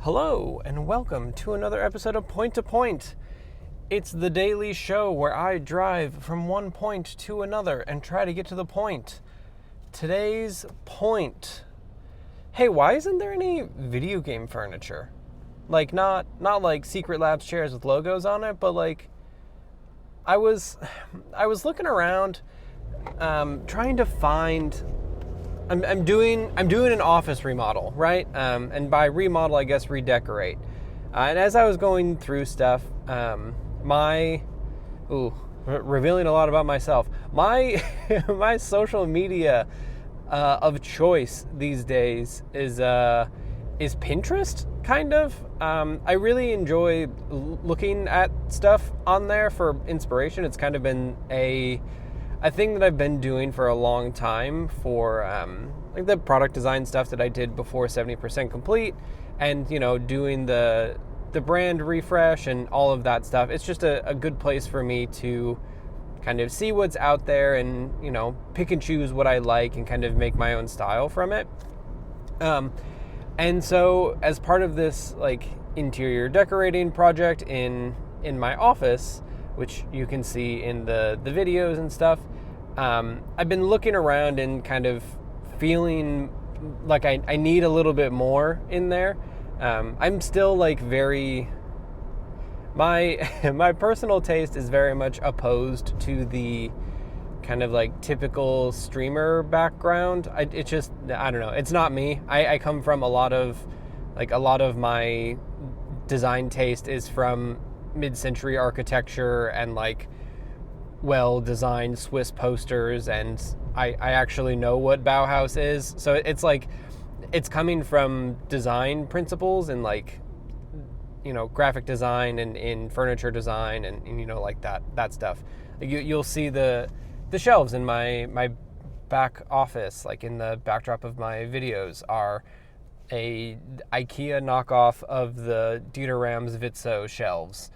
Hello, and welcome to another episode of Point to Point. It's the daily show where I drive from one point to another and try to get to the point. Today's point. Hey, why isn't there any video game furniture? Like, not like Secret Labs chairs with logos on it, but like, I was looking around, trying to find. I'm doing an office remodel, right? And by remodel, I guess redecorate. And as I was going through stuff, revealing a lot about myself. My my social media of choice these days is Pinterest, kind of. I really enjoy looking at stuff on there for inspiration. It's kind of been a thing that I've been doing for a long time for like the product design stuff that I did before 70% complete, and doing the brand refresh and all of that stuff. It's just a good place for me to kind of see what's out there and pick and choose what I like and kind of make my own style from it. And so as part of this like interior decorating project in my office, which you can see in the videos and stuff, I've been looking around and kind of feeling like I need a little bit more in there. I'm still like my personal taste is very much opposed to the kind of like typical streamer background. I don't know. It's not me. I come from a lot of my design taste is from mid-century architecture and like well-designed Swiss posters, and I actually know what Bauhaus is. So it's like it's coming from design principles and like graphic design and in furniture design and like that stuff. You'll see the shelves in my back office, like in the backdrop of my videos, are a IKEA knockoff of the Dieter Rams Witzo shelves.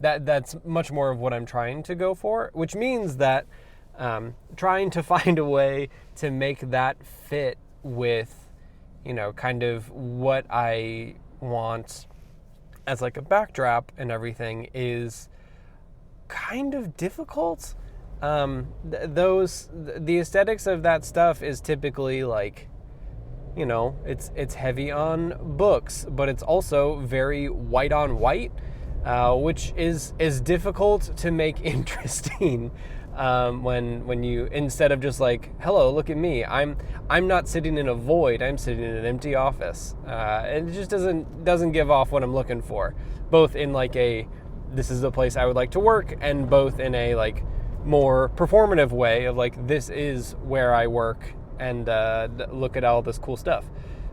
That's much more of what I'm trying to go for, which means that trying to find a way to make that fit with kind of what I want as like a backdrop and everything is kind of difficult. The aesthetics of that stuff is typically like it's heavy on books, but it's also very white on white, which is difficult to make interesting when you, instead of just like, hello, look at me, I'm not sitting in a void, I'm sitting in an empty office. It just doesn't give off what I'm looking for, both in like this is the place I would like to work, and both in a like more performative way of like, this is where I work, and look at all this cool stuff,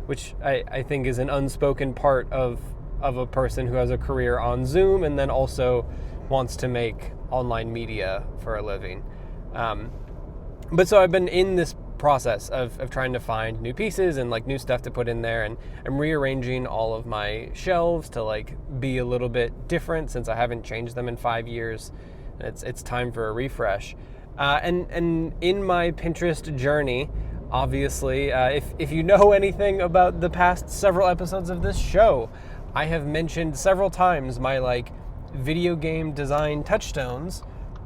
which I think is an unspoken part of a person who has a career on Zoom and then also wants to make online media for a living. But so I've been in this process of trying to find new pieces and like new stuff to put in there, and I'm rearranging all of my shelves to like be a little bit different since I haven't changed them in 5 years. It's time for a refresh. And in my Pinterest journey, obviously, if you know anything about the past several episodes of this show, I have mentioned several times my like video game design touchstones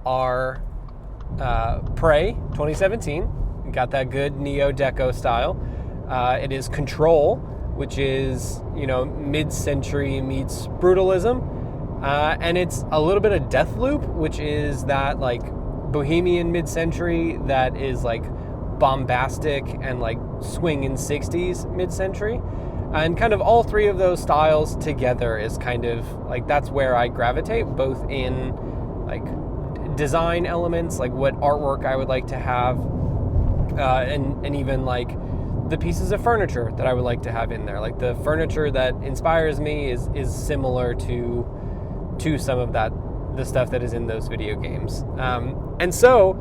are Prey 2017, got that good neo-deco style. It is Control, which is mid-century meets brutalism. And it's a little bit of Deathloop, which is that like bohemian mid-century that is like bombastic and like swinging 60s mid-century. And kind of all three of those styles together is kind of like, that's where I gravitate, both in like design elements, like what artwork I would like to have, and even like the pieces of furniture that I would like to have in there. Like the furniture that inspires me is similar to some of the stuff that is in those video games. And so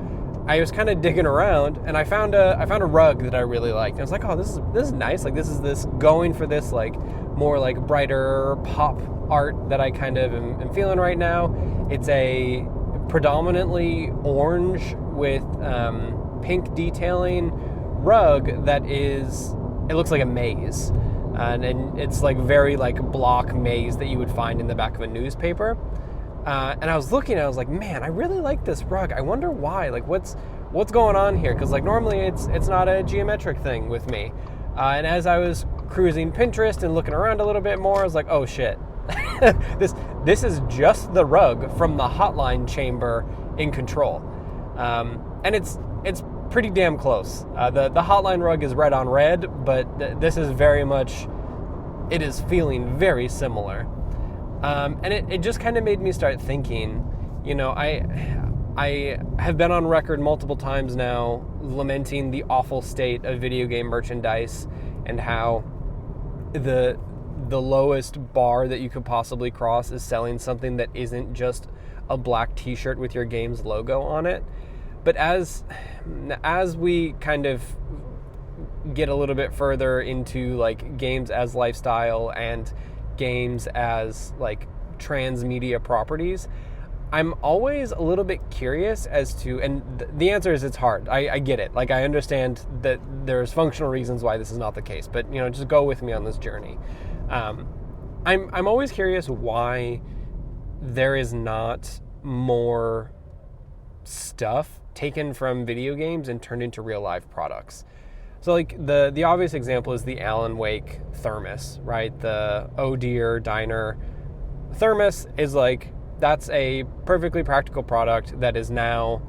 I was kind of digging around, and I found a rug that I really liked. And I was like, oh, this is nice. Like this is going for this like more like brighter pop art that I kind of am feeling right now. It's a predominantly orange with pink detailing rug that is, it looks like a maze. and it's like very like block maze that you would find in the back of a newspaper. And I was looking, and I was like, man, I really like this rug. I wonder why. Like, what's going on here? Because like normally it's not a geometric thing with me. And as I was cruising Pinterest and looking around a little bit more, I was like, oh shit, this is just the rug from the hotline chamber in Control, and it's pretty damn close. The hotline rug is red on red, but this is very much, it is feeling very similar. And it just kind of made me start thinking, you know, I have been on record multiple times now lamenting the awful state of video game merchandise and how the lowest bar that you could possibly cross is selling something that isn't just a black t-shirt with your game's logo on it. But as we kind of get a little bit further into like games as lifestyle and games as like transmedia properties, I'm always a little bit curious as to, and the answer is it's hard. I get it. Like, I understand that there's functional reasons why this is not the case, but you know, just go with me on this journey. I'm always curious why there is not more stuff taken from video games and turned into real life products. So like the obvious example is the Alan Wake thermos, right? The Oh Dear Diner thermos is like, that's a perfectly practical product that is now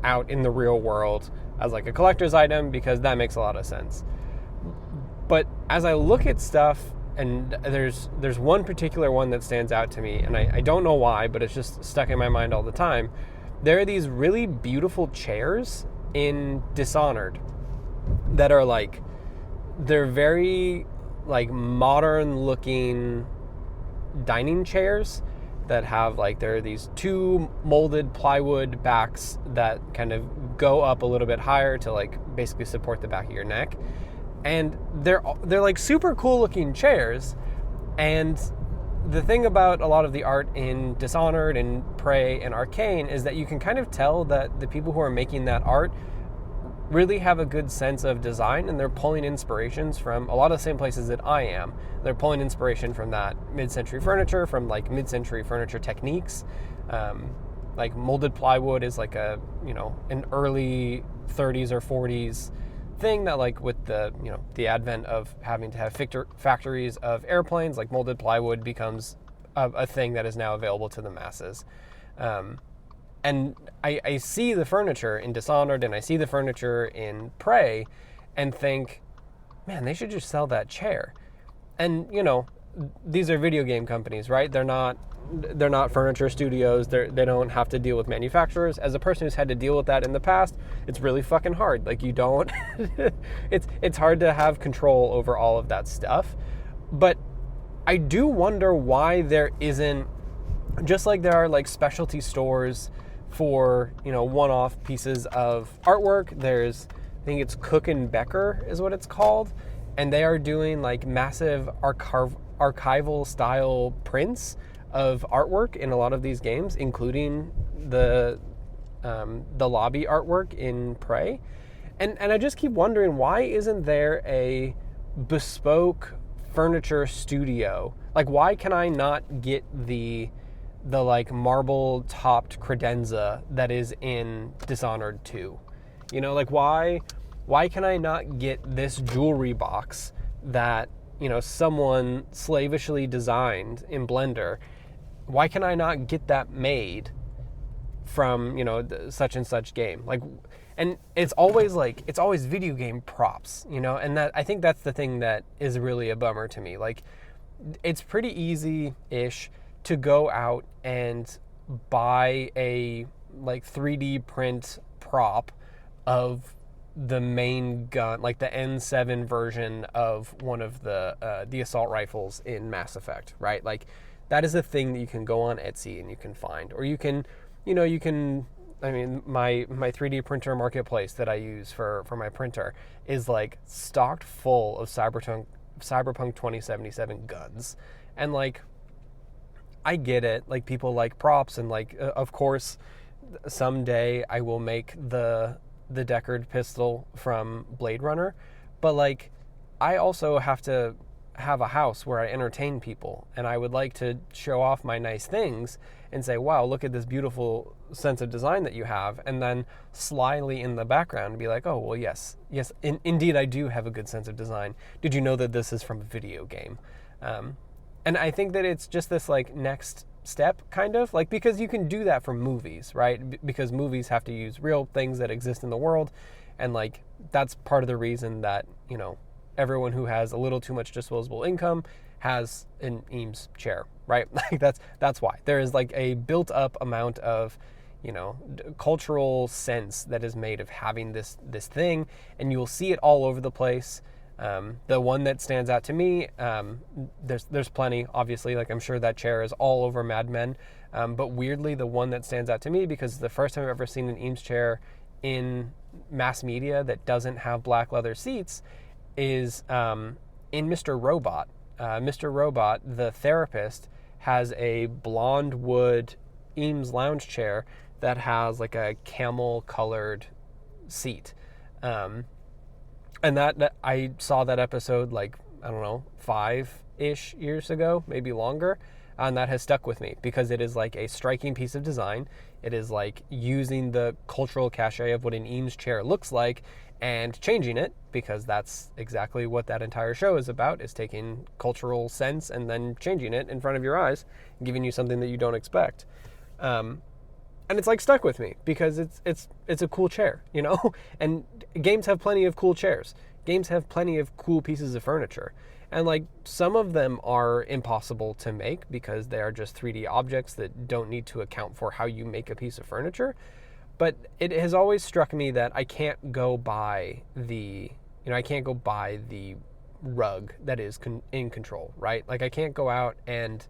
out in the real world as like a collector's item, because that makes a lot of sense. But as I look at stuff, and there's one particular one that stands out to me, and I don't know why, but it's just stuck in my mind all the time. There are these really beautiful chairs in Dishonored that are like, they're very like modern looking dining chairs that have like, there are these two molded plywood backs that kind of go up a little bit higher to like basically support the back of your neck. And they're like super cool looking chairs. And the thing about a lot of the art in Dishonored and Prey and Arcane is that you can kind of tell that the people who are making that art really have a good sense of design, and they're pulling inspirations from a lot of the same places that I am. They're pulling inspiration from that mid-century furniture, from like mid-century furniture techniques. Like molded plywood is like a, you know, an early 30s or 40s thing that, like, with the, you know, the advent of having to have factories of airplanes, like molded plywood becomes a thing that is now available to the masses. And I see the furniture in Dishonored and I see the furniture in Prey and think, man, they should just sell that chair. And, you know, these are video game companies, right? They're not furniture studios. They don't have to deal with manufacturers. As a person who's had to deal with that in the past, it's really fucking hard. Like, you don't, it's hard to have control over all of that stuff. But I do wonder why there isn't, just like there are like specialty stores for, you know, one-off pieces of artwork. There's, I think it's Cook and Becker is what it's called. And they are doing like massive archival style prints of artwork in a lot of these games, including the lobby artwork in Prey. And I just keep wondering, why isn't there a bespoke furniture studio? Like, why can I not get the like marble topped credenza that is in Dishonored 2? You know, like, why can I not get this jewelry box that, you know, someone slavishly designed in Blender? Why can I not get that made from, you know, such and such game? Like, and it's always video game props, you know, and that, I think that's the thing that is really a bummer to me. Like, it's pretty easy-ish to go out and buy a like 3D print prop of the main gun, like the N7 version of one of the assault rifles in Mass Effect, right? Like, that is a thing that you can go on Etsy and you can find, or you can, I mean, my 3D printer marketplace that I use for my printer is like stocked full of Cyberpunk 2077 guns. And like, I get it, like, people like props, and like, of course, someday I will make the Deckard pistol from Blade Runner, but like, I also have to have a house where I entertain people, and I would like to show off my nice things and say, wow, look at this beautiful sense of design that you have, and then slyly in the background be like, oh, well, yes, indeed I do have a good sense of design. Did you know that this is from a video game? And I think that it's just this like next step, kind of like, because you can do that for movies, right? Because movies have to use real things that exist in the world, and like that's part of the reason that, you know, everyone who has a little too much disposable income has an Eames chair, right? Like that's why there is like a built up amount of, you know, cultural sense that is made of having this thing, and you will see it all over the place. The one that stands out to me, there's plenty, obviously, like I'm sure that chair is all over Mad Men, but weirdly the one that stands out to me, because the first time I've ever seen an Eames chair in mass media that doesn't have black leather seats is in Mr. Robot. Mr. Robot, the therapist, has a blonde wood Eames lounge chair that has like a camel colored seat. And that I saw that episode like, I don't know, 5-ish years ago, maybe longer. And that has stuck with me because it is like a striking piece of design. It is like using the cultural cachet of what an Eames chair looks like and changing it, because that's exactly what that entire show is about, is taking cultural sense and then changing it in front of your eyes, giving you something that you don't expect. And it's like stuck with me because it's a cool chair, you know? And games have plenty of cool chairs. Games have plenty of cool pieces of furniture. And like some of them are impossible to make because they are just 3D objects that don't need to account for how you make a piece of furniture. But it has always struck me that I can't go buy the rug that is in control, right? Like I can't go out and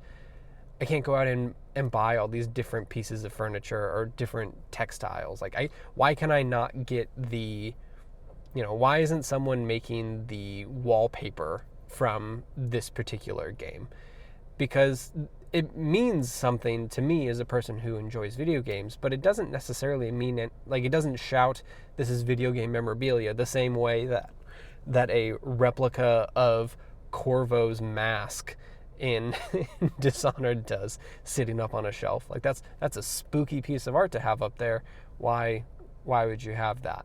buy all these different pieces of furniture or different textiles. Like why can I not get why isn't someone making the wallpaper from this particular game? Because it means something to me as a person who enjoys video games, but it doesn't necessarily mean it, like it doesn't shout, this is video game memorabilia, the same way that a replica of Corvo's mask in Dishonored does, sitting up on a shelf. Like that's a spooky piece of art to have up there. Why would you have that?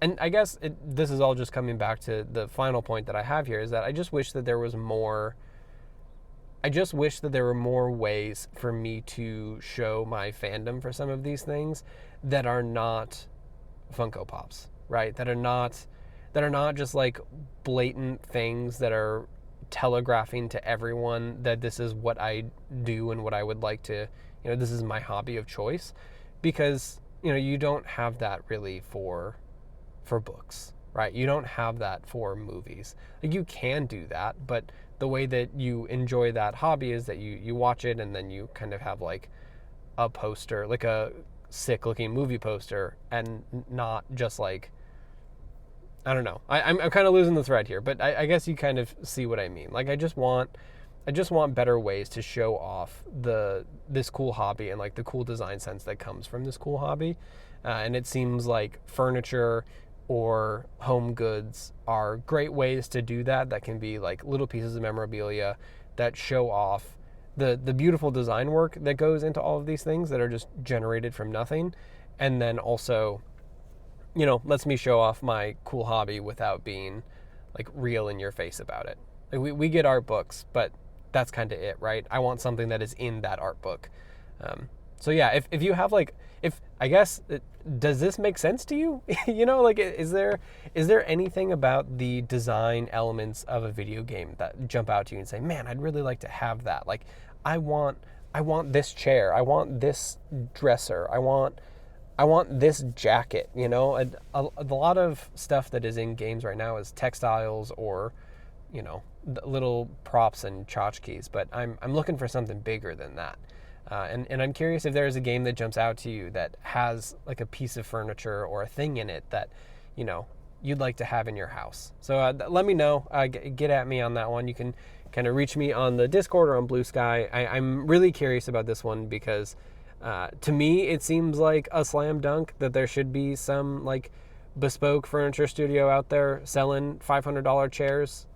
And I guess this is all just coming back to the final point that I have here, is that I just wish that there was more. I just wish that there were more ways for me to show my fandom for some of these things that are not Funko Pops, right? That are not just like blatant things that are telegraphing to everyone that this is what I do and what I would like to, this is my hobby of choice. Because, you don't have that really for books, right? You don't have that for movies. Like you can do that, but the way that you enjoy that hobby is that you watch it and then you kind of have like a poster, like a sick looking movie poster, and not just like, I don't know. I'm kind of losing the thread here, but I guess you kind of see what I mean. Like I just want better ways to show off this cool hobby and like the cool design sense that comes from this cool hobby. And it seems like furniture or home goods are great ways to do that. That can be like little pieces of memorabilia that show off the beautiful design work that goes into all of these things that are just generated from nothing. And then also, lets me show off my cool hobby without being like real in your face about it. Like we get art books, but that's kind of it, right? I want something that is in that art book. So yeah, if you have like, does this make sense to you? Like is there anything about the design elements of a video game that jump out to you and say, man, I'd really like to have that. Like I want this chair. I want this dresser. I want this jacket. A lot of stuff that is in games right now is textiles or, little props and tchotchkes, but I'm looking for something bigger than that. And I'm curious if there is a game that jumps out to you that has like a piece of furniture or a thing in it that, you'd like to have in your house. So let me know, get at me on that one. You can kind of reach me on the Discord or on Blue Sky. I'm really curious about this one because to me, it seems like a slam dunk that there should be some like bespoke furniture studio out there selling $500 chairs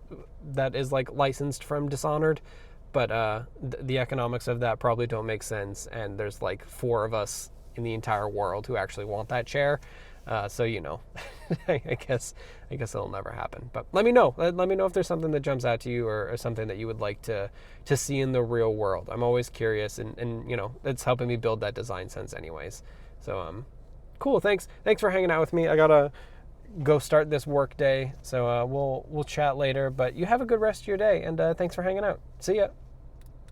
that is like licensed from Dishonored, but the economics of that probably don't make sense, and there's like 4 of us in the entire world who actually want that chair. So I guess it'll never happen. But let me know. Let me know if there's something that jumps out to you, or something that you would like to see in the real world. I'm always curious, and it's helping me build that design sense anyways. So cool. Thanks for hanging out with me. I gotta go start this work day, so we'll chat later. But you have a good rest of your day, and thanks for hanging out. See ya.